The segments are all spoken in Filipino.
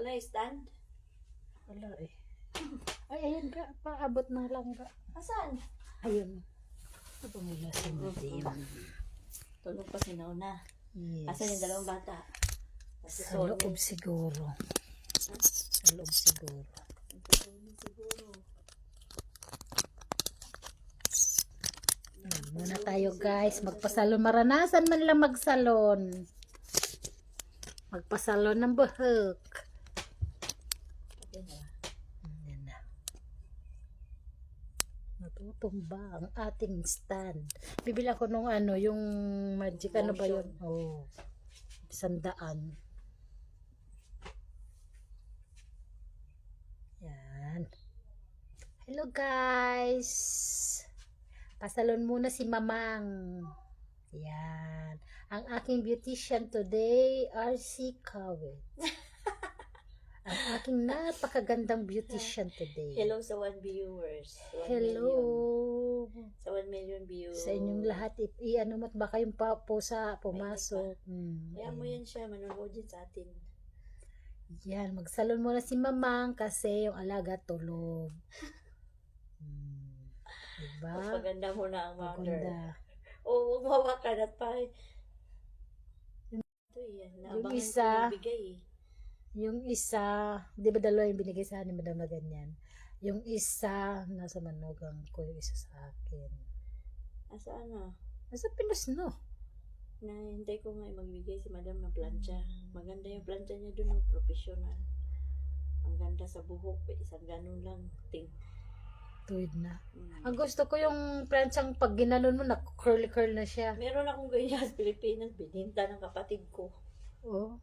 Wala stand? Wala eh. Ay, ayun ka. Paabot na lang ka. Asan? Ayun. Ito nila si Madim. Tulog pa si Nona. Yes. Asan yung dalawang bata? Kasi Sa loob siguro. Sa loob siguro. siguro. Muna tayo guys. Magpasalon. Maranasan man lang magsalon. Magpasalon ng buhok. Yan na. Natutumba ang ating stand. Bibili ako nung ano, yung magic ano ba yun? Oh, 100. Yan. Hello guys. Pasalon muna si Mamang. Yan. Ang aking beautician today, RC Kawit. Ang aking napakagandang beautician today. Hello sa 1 viewers. 1 Hello. Million. Sa 1 million views. Sa inyong lahat, i-ano mo't baka yung pumasok. Kaya mo yan siya, manonood din sa atin. Yan, magsalon muna si Mamang kasi yung alaga tulog. Diba? Magpaganda mo na ang mother. Maganda. Oo, huwag mawakan at pa. Ito yan. Yung isa, bigay. yung isa, di ba dalawa yung binigay sa akin, madam na ganyan. Yung isa, nasa manugang ko, yung isa sa akin. Asaan na? Nasa Pinos, no? Hintay ko nga magbigay si madam ng plancha. Maganda yung plancha niya doon, professional. Ang ganda sa buhok, isang ganun lang. Tuwid na. Ang gusto ko yung planchang pag ginanon mo, curly na siya. Meron akong ganyan sa Pilipinas, bininta ng kapatid ko. Oo.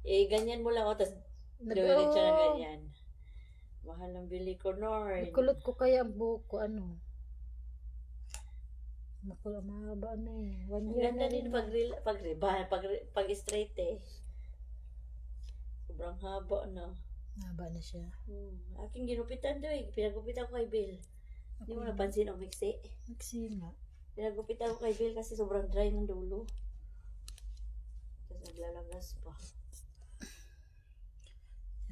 Ganyan mo lang, tapos diwilit siya na ganyan. Mahal ang bili ko, Nord. Kulot ko kaya ang buhok ko, ano. Mahaba na eh. 1 Ang year ganda na din rin. pag straight eh. Sobrang haba na. Mahaba na siya. Aking ginupitan doon eh. Pinagupitan ko kay Bill. Hindi mo napansin ang mixi. Mixi nga. Pinagupitan ko kay Bill kasi sobrang dry ng dulo. Tapos naglalagas pa.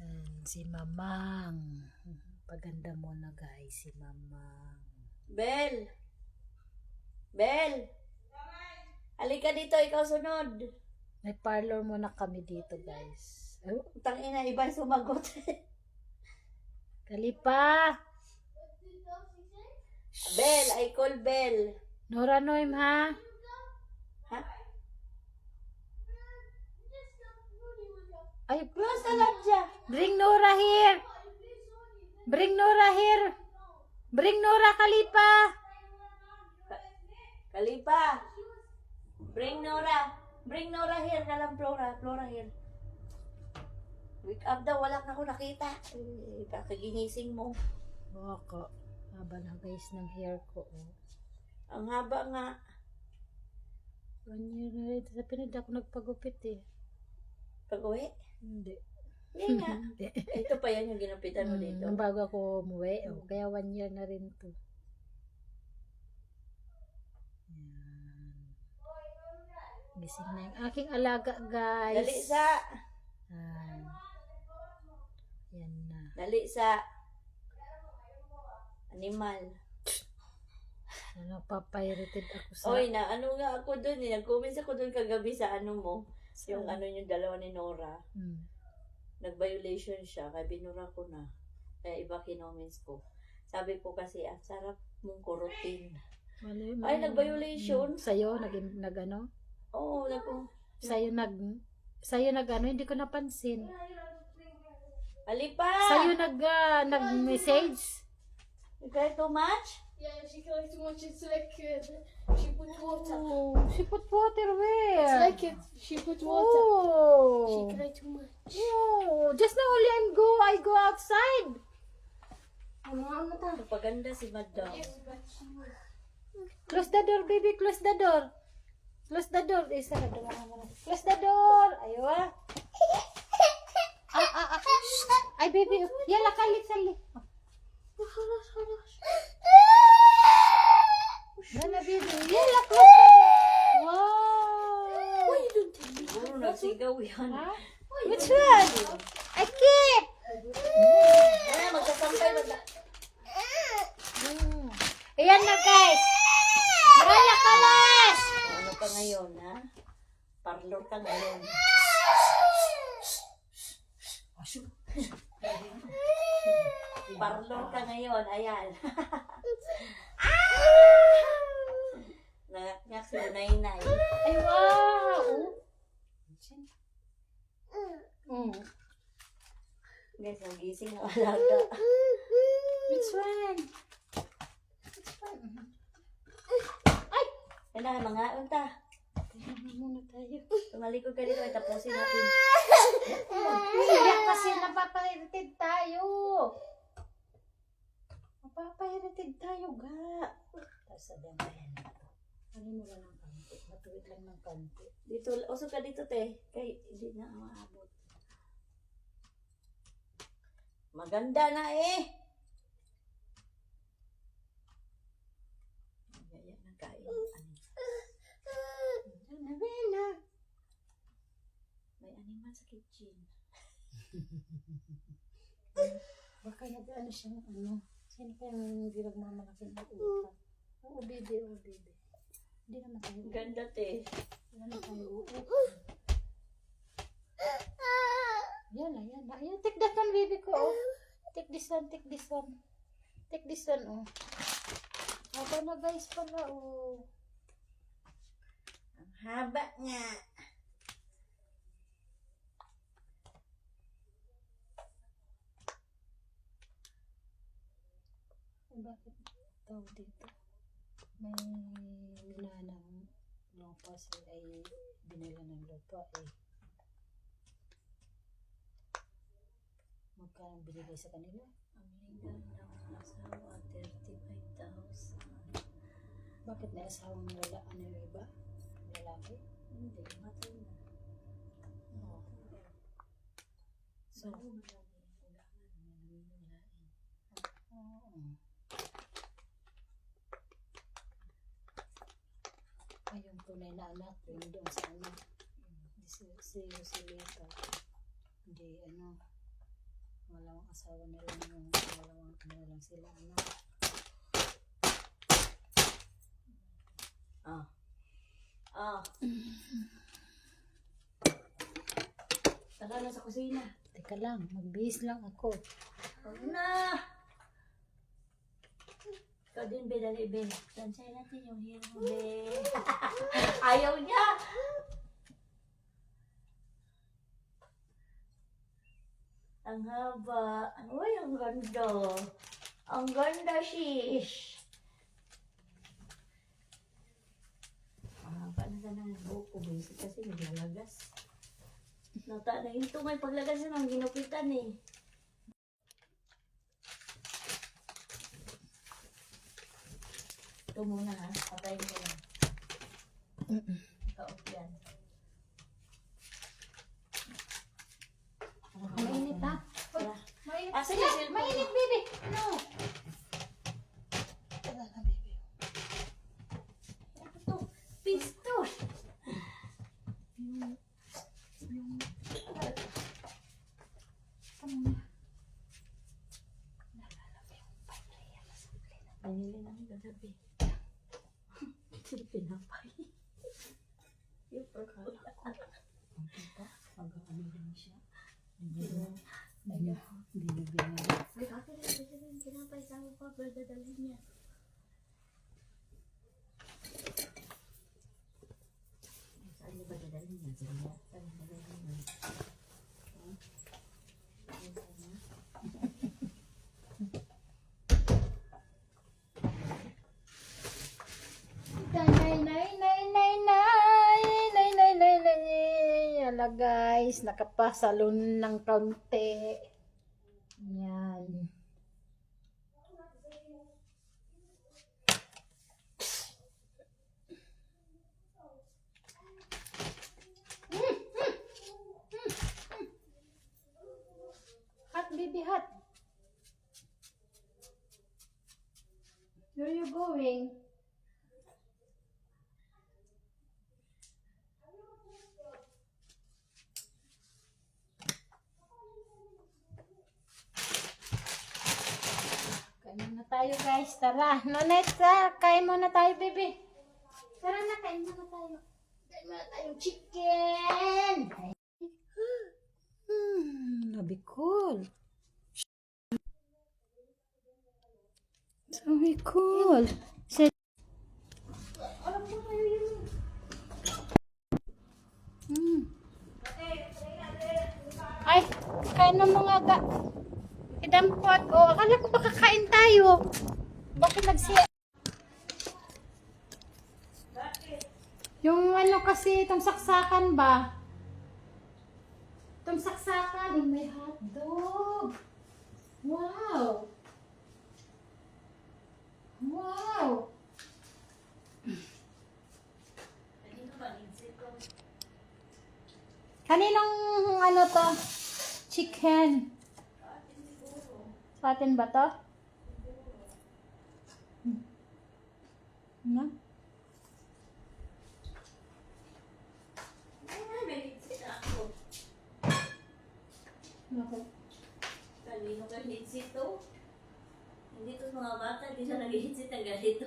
Yan, si Mamang. Paganda mo na guys, si Mamang. Bel! Bel! Halika dito, ikaw sunod. May parlor muna kami dito guys. Oh, Tangina, iba yung sumagot. Kalipa! Bel, I call Bel. Nora Noim ha? Ha? Ay, Close na lang dyan. bring Nora here! Bring Nora here! Bring Nora, Kalipa! Kalipa! Bring Nora. Bring Nora here. Nalang Flora. Flora here. Wake up daw. Wala na ako nakita. Kakaginising mo. Baka. Haba na guys ng hair ko. Oh. Ang haba nga. 1 year na rin. Sa pinad ako nagpagupit eh. Pag-uwi? Hindi. Hindi nga. Ito pa yan yung ginupitan mo dito. Nung bago ako umuwi. Oh, kaya 1 year na rin to. Yan. Gising na yung aking alaga guys. Dali sa. Yan na. Dali sa. Animal. Napapirated ako sa... Oy, na ano nga ako dun eh. Nag-comments ako dun kagabi sa ano mo. Yung ano yung dalawa ni Nora. Nag-violation siya. Kaya binura ko na. Kaya iba kinoments ko. Sabi ko kasi, ang sarap mong kurutin. Ay, nag-violation. Sa'yo, nag-ano? Oo, Sa'yo nag-ano, hindi ko napansin. Alipa! Sa'yo nag-message? You cry too much? Yeah, she collects too much. It's like she put water. Oh, she put water where? It's like she put water. She Oh. cried too much. Oh, just now only I go outside. Napaganda si Madam. Yes, but she was. Close the door, baby. Close the door. Close the door. Isa na door. Close the door. Ayaw ah. Shh. Ay, baby. Yala, sali. Nana, baby. Yala, close the door. Wow. Siguro nagsigaw yan. Huh? Which one? I keep! Magsasampay ba? Ayan na guys! Raya kalas! Ano ka ngayon, ha? Parlor ka ngayon. Parlor ka ngayon, ayan. Nangak-ngak si Nay-Nay. Ay wow! Guys, nagising ang alaga. Which one? Yan na, mga unta. Tingnan muna tayo. Tumalikod ka dito, ay tapusin natin. Iyak kasi napapahiritig tayo. Napapahiritig tayo ga. Tapos sabihan ba yan ito? Ano mo lang ng kanti? Matuwid lang ng kanti. Dito, usok ka dito, te. Kay, hindi na maabot. Maganda na eh. Magaya na kain. Nabela. May animal sa kitchen. Baka nag-ano siya ng ano. Sino pa yung ginagmamalaki ng upa? Oo, baby, oo, baby. Hindi naman tayo. Ganda, te. Hindi naman tayo uupa. Yan na, yan na. Ayan, take that one, baby ko, oh. Take this one, take this one. Take this one, oh. Haba na guys pala, oh. Ang haba nga. Bakit tawag dito? May minanang lupa sila ay binila ng lupa eh. Magkano binigay sa kanila? Ang legal ng asawa, 35,000. Bakit na asawang wala ano yung iba? Lalaki? Hindi, matay na. Oo. So, oo. Ay, yung tunay na anak, yung doon sa ano, si Joselito. Hindi, ano, malawang asawa na lang yung malawang ano lang sila, ano. Tara na sa kusina. Teka lang, magbihis lang ako. Huwag na! Ikaw din, be, dali, be. Tansay natin yung hero, be. Ayaw niya! Ang haba. Uy, ang ganda. Ang ganda, shish. Haba na ka ng buko, basic kasi naglalagas. Nata na yung tungay paglagas na ng ginupitan eh. Ito muna ha, patayin ko lang. Ikaw yan. Mainit ha? Tara. Mainit. Ah, sige, cellphone. Mainit, baby. No. Tara na, baby. Ano to? Pistol! Binili namin kagabi. Pinapay. Yung pagkala. Mag-ano lang siya. Hindi Hindi binili. Ay, ate rin, pinapay sa ako pa, pero dadalhin niya. Saan niya ba dadalhin niya? Saan niya dadalhin niya? Yala guys, nakapasalon ng kaunti. Yan. Hot baby, hot. Where are you going? tayo guys. Tara. Nonet, kain muna tayo, baby. Tara na, kain muna tayo. Kain muna tayong chicken. Labi cool. Sabi cool. Alam mo kayo yun. Ay, kain na mga ga. Idampot. O, akala ko baka kain tayo. Bakit nagsiya? Yung ano kasi, itong saksakan ba? Itong saksakan. Oh, may hotdog. Wow. Wow. Kaninong ano to? Chicken. Sa atin ba to? Ano? Bakit? Kanino ka hitsit to? Hindi to mga bata, hindi siya nag-hitsit ang ganito.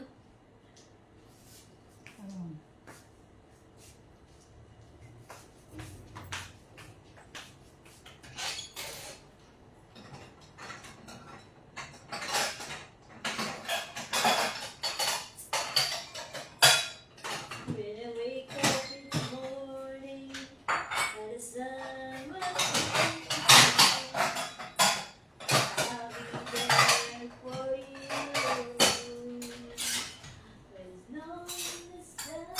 When I wake up in the morning, and the sun will shine, I'll be there for you. There's no mistake.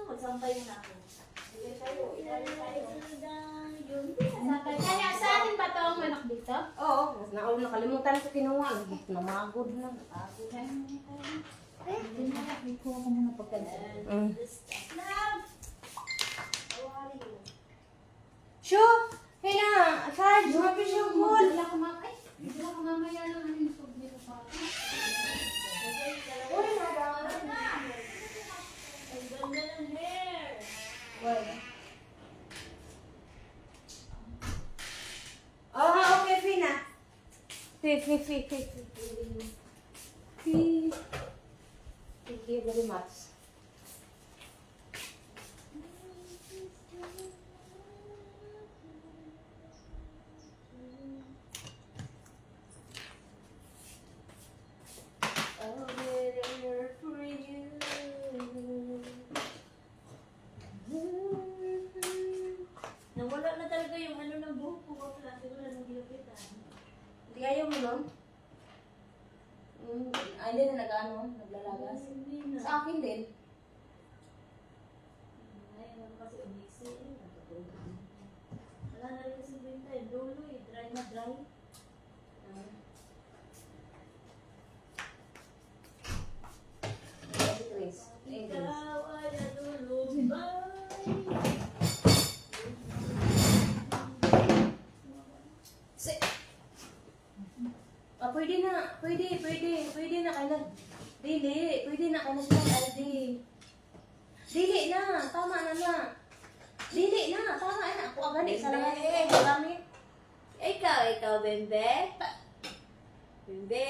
Magsampay na ako. Sige tayo, Kaya sa atin ba to ang manok dito? Oo, nakalimutan ko kinuha. Namagod na. Hindi na, ikuha ko muna pagkanda. Sure! Hey na! Sarge, mapis yung goal! Hindi ako mamaya lang ano yung pag dito pa. Uy, nadawa na. Ang ganda ng hair. Oh, okay, Fina. Fi. Thank you very much. I'll be there for you. Nawala na talaga yung ano ng buhok ko. Wala siguro nang gilapitan. Hindi ayaw mo nun? Ay, hindi na naglalagas. Hindi na. Sa akin din. Ngayon kasi umiksi. Wala na rin kasi benta. Dulo eh. Dry na dry. Ikaw ay natulubay. Pwede na kayo na. Pwede na kayo na siya, Aldi. Dili na, tama na. Dili na, tama na. Ako agad, isa lang ang gamit. Ikaw, Bembe. Bembe.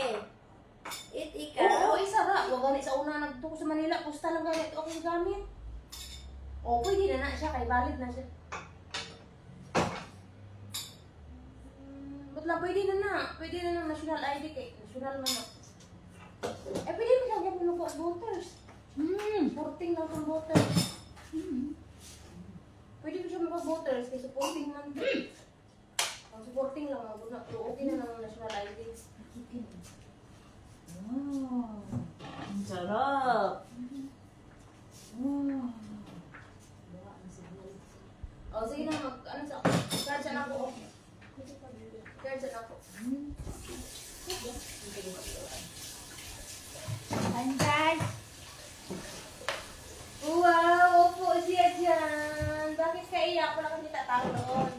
Oo, Ikaw. isa ra. Huwag ganit sa una nagtuko sa Manila, pusta lang ganit ako sa gamit. O, pwede na siya, kay valid na siya. Ba't lang, pwede na ng national ID kay national man na. Pwede mo lang yung lupo at voters. 14 lang ang voters. Pwede mo siya mag-voters kay supporting man. Ang supporting lang ang na, pero okay na ng national ID. Wow. Ang sarap. Wow. O, sige na, ano sa ako? Card sa ako. Card sa ako. Ayan guys. Wow, upo siya dyan. Bakit kaiyak? Wala kang tatawa doon.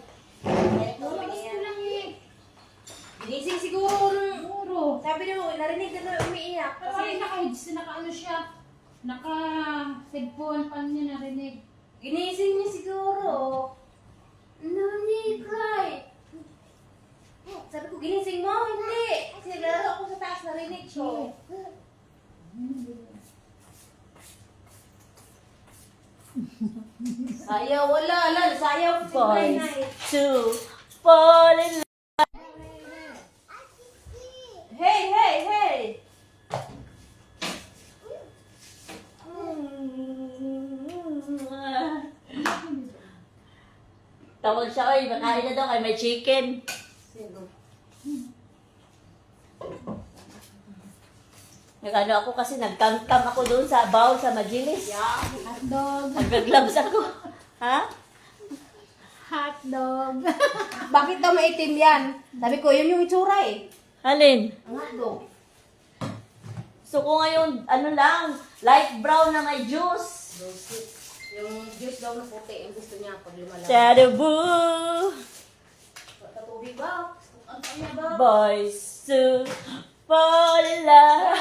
Lumabas ko lang eh. Ginising siguro. Siguro. Sabi niyo, narinig na umiiyak. Kasi naka-ano siya. Sayaw, wala. Sayaw. Boys to fall in love. Hey! Tawag siya, oy, makain na daw kay may chicken. Sino? Nag-ano ako kasi nagkangkam ako doon sa bowl sa Majilis. Hotdog. Nag-gloves ako. Ha? Hotdog. Bakit daw maitim yan? Sabi ko, yun yung itsura eh. Alin? Ang hotdog. So ko ngayon, ano lang, light brown na may juice. Yung juice daw na puti, yung gusto niya pag lumalaki. Tadabu! Tatubig ba? Ang kanya ba? Boys to fall in love.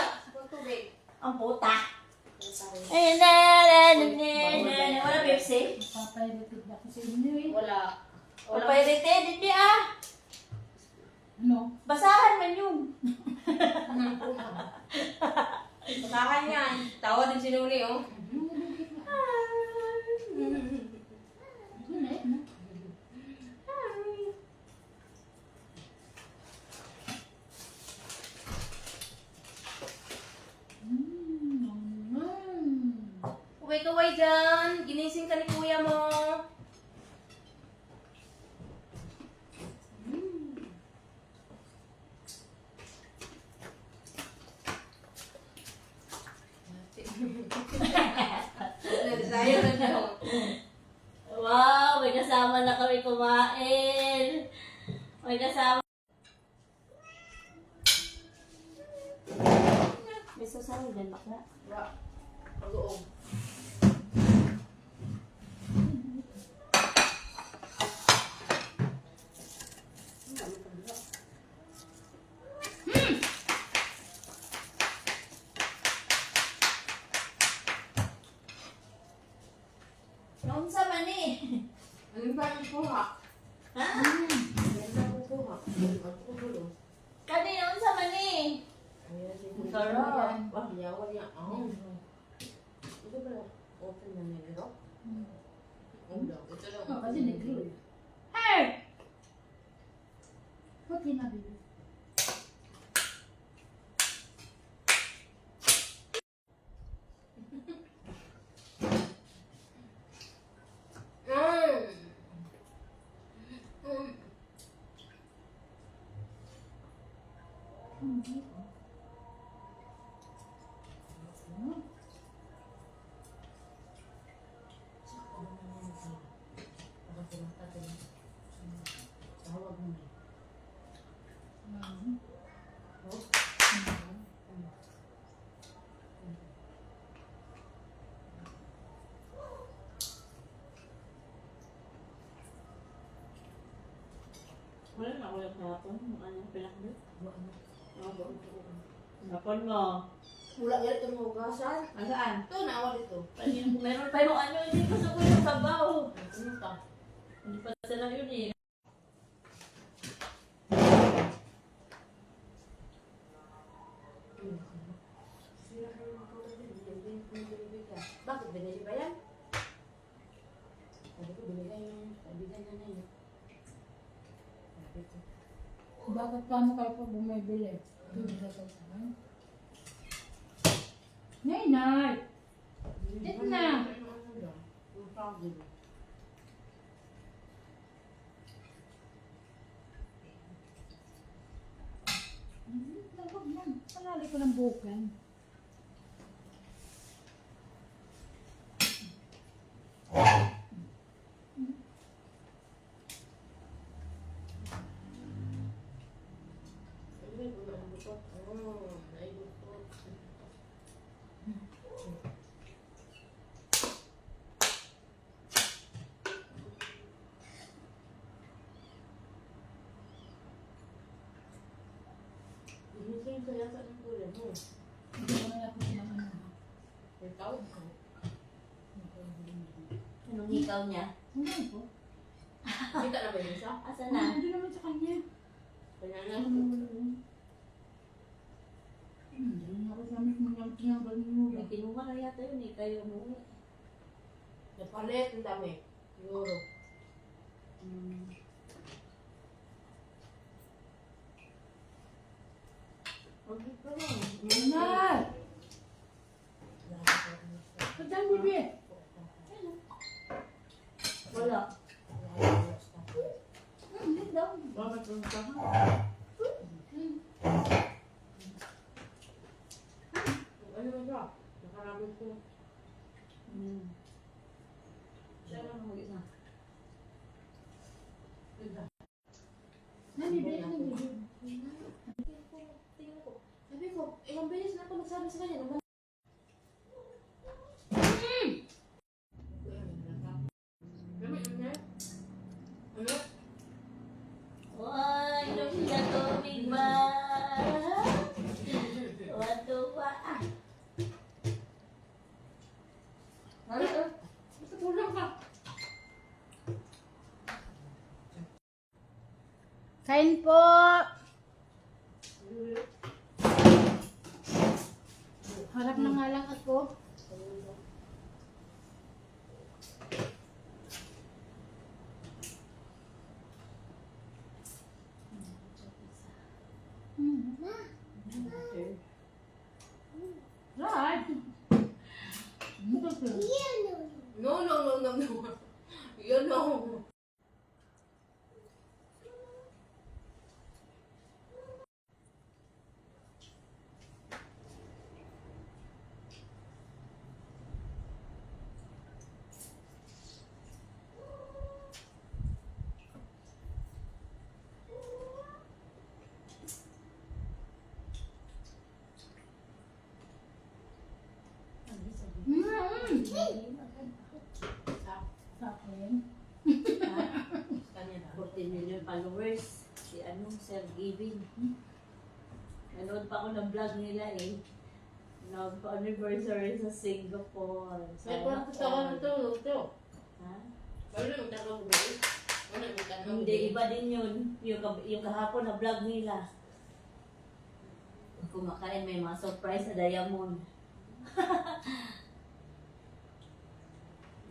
Tubig. Ang puta. Sorry. Wala Pepsi? Papayritid ako sa inyo eh. Wala. Wala pirated, hindi ah. Ano? Basahan man yun. Basahan yan. Tawa din si Nuni, oh. Uway-kaway dyan. Ginising ka ni kuya mo. Sayang na siya. Wow, may kasama na kami kumain. May kasama. May sasawa din bakla. Pag-uong. Noon sa mani. Ano ba yung kuha? Ha? Ano ba yung kuha? Magkukulo. Kani noon sa mani. Sarap. Yawa niya. Ito ba? Open na nila? Ito lang. Oh, kasi nag-grill. Hey! Ba't hinabili? Tawag mo na. Wala na ako yung kahapon. Ano pinakbit? Ano? Hapon mo. Wala nga ito mo hugasan. Asaan? Ito, naawa dito. Meron pa yung ano, hindi pa sa kuya sabaw. Ano ka? Hindi pa sila yun eh. Bakit binili ba yan? Sabi ko binigay yung kaibigan niya na yun. Sabi ko, Bakit paano kayo pa bumibili? Nay, nay! Dito na! ano lang, yung pagod. Huwag mo. Palali ko ng bukan. Sabi ko, naibutot. Naibutot. Inising ko yata ng kuya mo. Hindi ko na natin sinamahan. May tawag ko. Anong hikaw niya? Ano po? Kita na ba yun siya? Asa na? Hindi naman sa kanya. Kanya na. Hindi na ako sabi kung lang tinanggal mo. May kinuha na yata yun eh. Kayo mo. Napalit, ang dami. Siguro. Nay! Padang bibi. Wala. Hindi daw. Bakit ang saka? Ano na siya? Nakarabot ko. Siya lang mag-isa. Nay, bibi. Nay, bibi. Tingnan ko. Sabi ko, ilang beses na ako nagsabi sa kanya. Naman. Ano? Why, look at tubig ba? Wato pa. Ano? Basta kulang ka. Kain po. Harap na nga lang ako. Right. No, no, no, no, no. You know. Sa akin. 14 million followers. Si Sir Giving. Nanood pa ako ng vlog nila eh. Nag-anniversary sa Singapore. May kwarto sa ako nito, ito. Ha? Balo na magtanong ko ba eh? Ano yung tanong? Hindi, iba din yun. Yung kahapon na vlog nila. Kumakain, may mga surprise sa Diamond.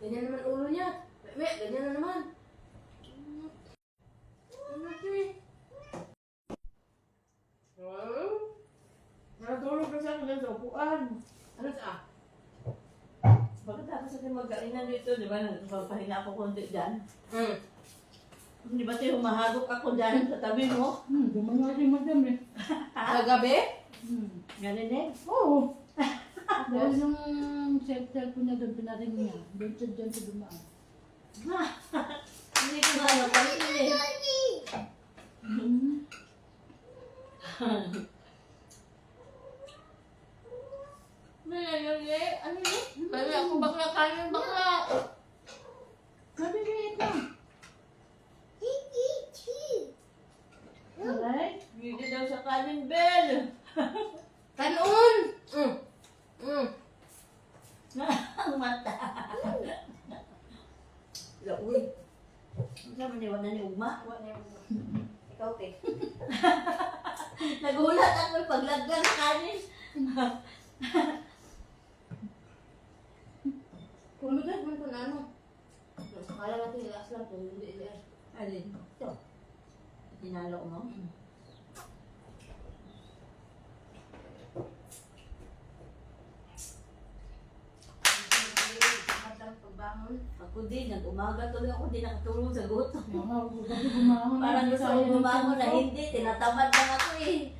Ganyan naman ulo niya. May, ganyan na naman. Ano ito eh? Oh? Natulog kasi ako dyan sa upuan. Ano sa? Pagkatapos natin magkainan dito, di ba? Nagpapahinga ako konti dyan. Di ba tayo humahagok ako dyan sa tabi mo? Gumawa rin madam eh. Kagabi? Ganun eh. Oo. Dahil yung cellphone niya doon, pinaring niya. Doon siya dyan sa dumaan. Hindi ko nga napansin eh. Ano yun? Bali ako bakla kanin bakla. Mabibigit lang. Alright? Hindi daw sa kanin, Bel. Kanon! Ang mata. Uy. Ang sabi niya, wala ni Ugma. Ikaw, te. Nagulat ako paglagyan sa kanin. Kung lugat man kung ano. Akala natin ilaas lang kung hindi ilaas. Alin? Ito. Tinalo mo? Ako din, nag-umaga tuloy ako, di nakatulog sa gutom. Parang gusto ko bumangon na hindi, tinatamad lang ako eh.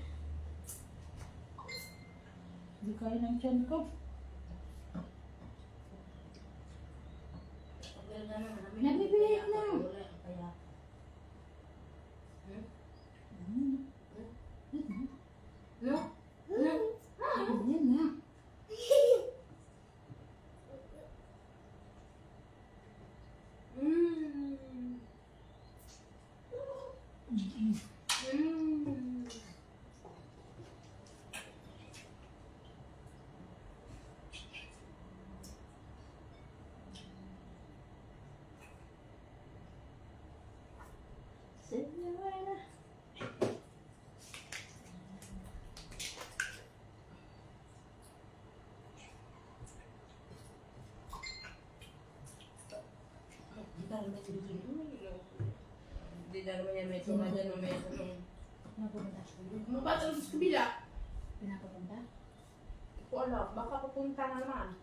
Hindi kaya ng tiyan ko. Nabibigit lang. Kaya, No? Yan na. Señora. Hindi na naman yan may tuma dyan, may tanong. Pinapunta. Mapatalo sa kabila. Pinapunta? Hindi ko alam, baka pupunta na naman.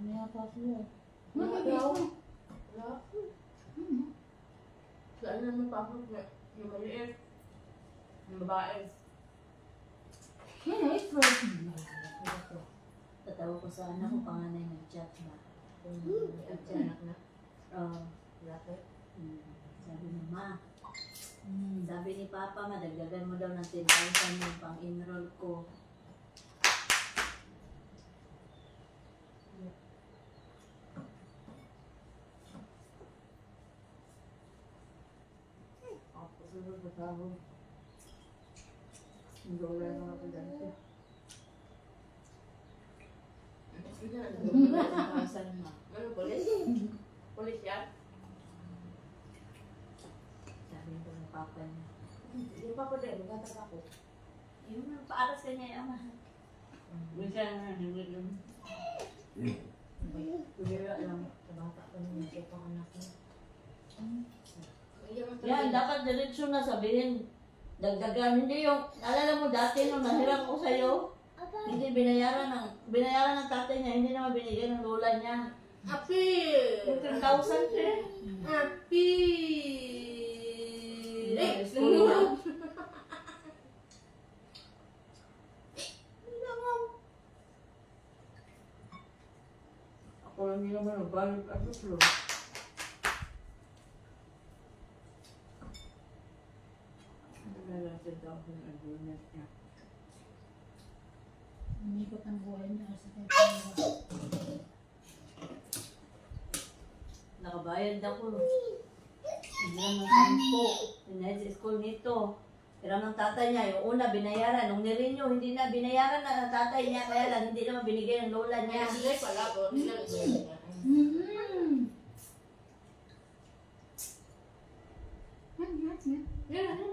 May apat mo. Wala daw. Wala. Saan naman papag na yung maliit. Yung babae. Yan, April. Tatawa ko sa anak ko, panganay nag-chat na. Nagtiyanak na. Bakit? Sabi ni Ma, sabi ni Papa, madagdagan mo daw ng 10,000 yung pang-enroll ko. Ako sunod na tao. Hindi wala na ako dyan. $10,000 Ma. Ano, polis? Polis yan? Sabi ko ng Papa niya. Yung papa din, magtatag ako. Yung paaras ka niya, Ama. Bisa na, hindi lang. Pagkira lang, sa bata ko niya, sa pang anak niya. Yan, dapat diretso na sabihin. Dagdagan, hindi yung, alala mo dati nung nahiram ko sa'yo, hindi binayaran ng tatay niya, hindi naman binigyan ng lola niya. Api! Yung 10,000 siya. Api! School na. Ako lang hindi naman nagbayad at ito. Ano na lang sa dahon ang agreement niya. Umikot ang buhay niya sa kanya. Nakabayad ako. Hiram ng 10. Pinayad sa school nito. Hiram ng tatay niya. Yung una, binayaran. Nung nirenew, hindi na binayaran na ng tatay niya. Kaya lang, hindi naman binigay ng lola niya. Hindi pala po, hindi lang niya. Yan, yan, yan, yan.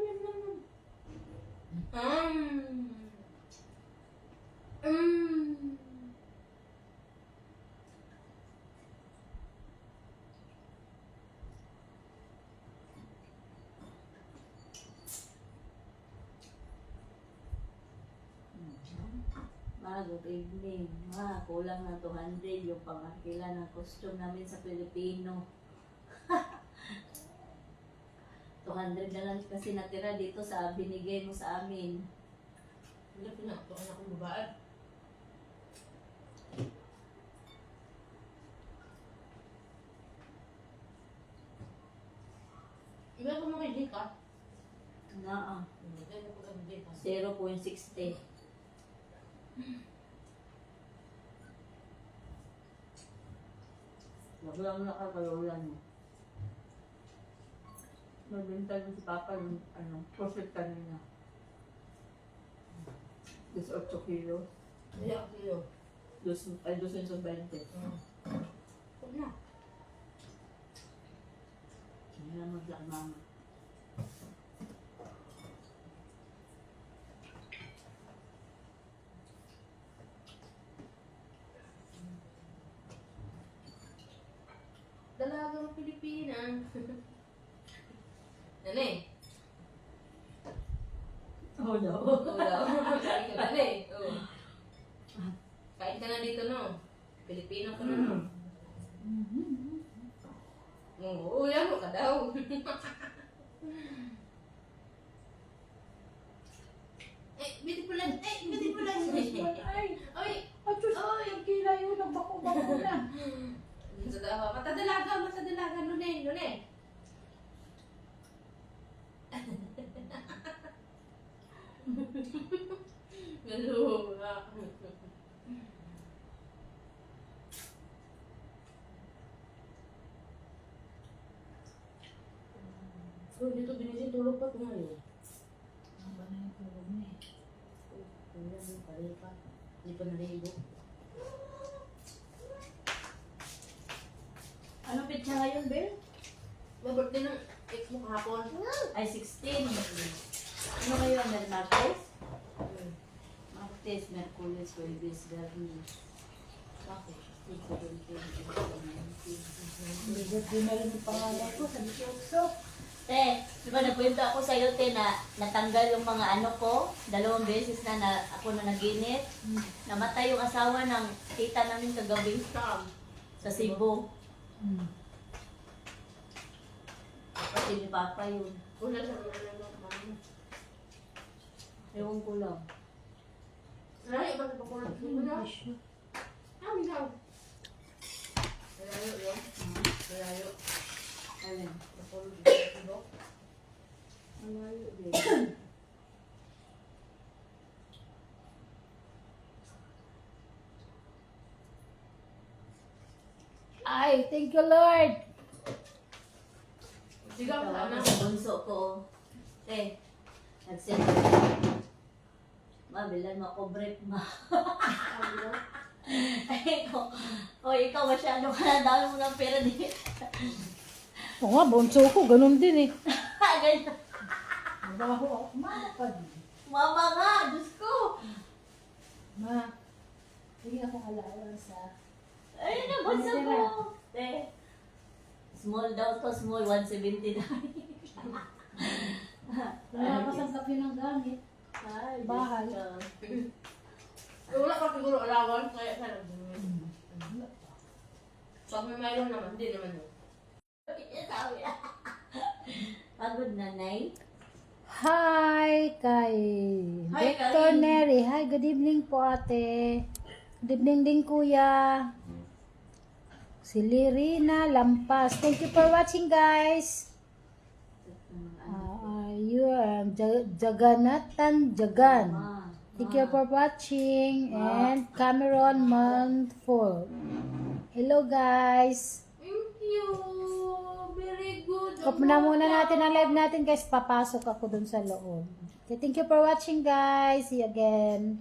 Ma, good evening. Ma, kulang ng 200 yung pangakila ng costume namin sa Pilipino. 200 na lang kasi natira dito sa binigay mo sa amin. Hindi pinaktukan akong babae. Iba ko mo kay Jika? Na, Hindi ko kay Jika. 0.60. Wala lang nakakalola niya. Nagbintay mo si Papa yung profit kanina. 18 kilo. Hindi ako sa'yo. 220. Huwag na. Hindi na mag-lock mama. Dalagang Pilipina. Ano eh? Oh no. Oo daw. Kain ka na eh. Oo. Kain ka na dito no? Pilipino ka na no? Oo, yan mo ka daw. Beautiful lang. Beautiful lang. Ay, Ay, ay, Diyos, ang kila yun, nagbako-bako na. matadalaga, nune. Galula. So, dito binisi tulog pa ito ngayon. Ang ba na yung tulog niya eh. Ayan, pare pa. Hindi pa naligo. Ano pitsa ngayon, Bel? Birthday ng ex mo kahapon. Ay, 16. Ano ngayon? Martes? Martes, Merkulis, Jueves, Viernes. Bakit? Hindi na rin yung pangalan ko. Sabi ko, so, Te, di ba nagkwento ako sa'yo, te, na natanggal yung mga ano ko, 2 beses na ako na naginip. Namatay yung asawa ng tita namin kagabi sa Cebu. Pati ni Papa yun. Una sa mga ano. Ewan ko lang. Layo ba sa pakulat? Una. Minaw. Layo yun. Layo. Alin? Pakulat sa tibok. Malayo din. ay, thank you Lord. Sigaw ka Tawa na. ko sa bunso ko. Te, nag-send ko. Ma, bilan mo ako brief, ma. Ay, ikaw masyado ka na, dami mo ng pera din. Oo nga, bonso ko, ganun din eh. Ganyan. Mabaho ako, malapad. Mama nga, Diyos ko. Ma, hindi ako alawan sa... Ay, nabunso ko. Te, small daw to, small, 179. Wala pa sa kape ng gamit. Ay, Bahay. Diyos ko. Wala pa siguro alawan, kaya sa nag-dumit. So, may mayroon naman, hindi naman yun. Pagod na, Nay. Hi kay Hi, Victor Karin. Neri. Hi, good evening po ate. Good evening din kuya. Si Lirina Lampas. Thank you for watching guys. You are Jaganathan Jagan. Ma. Thank you for watching. And Cameron Montfort. Hello guys. Thank you! Very good! Stop na muna natin ang live natin guys. Papasok ako dun sa loob. Okay, thank you for watching guys. See you again.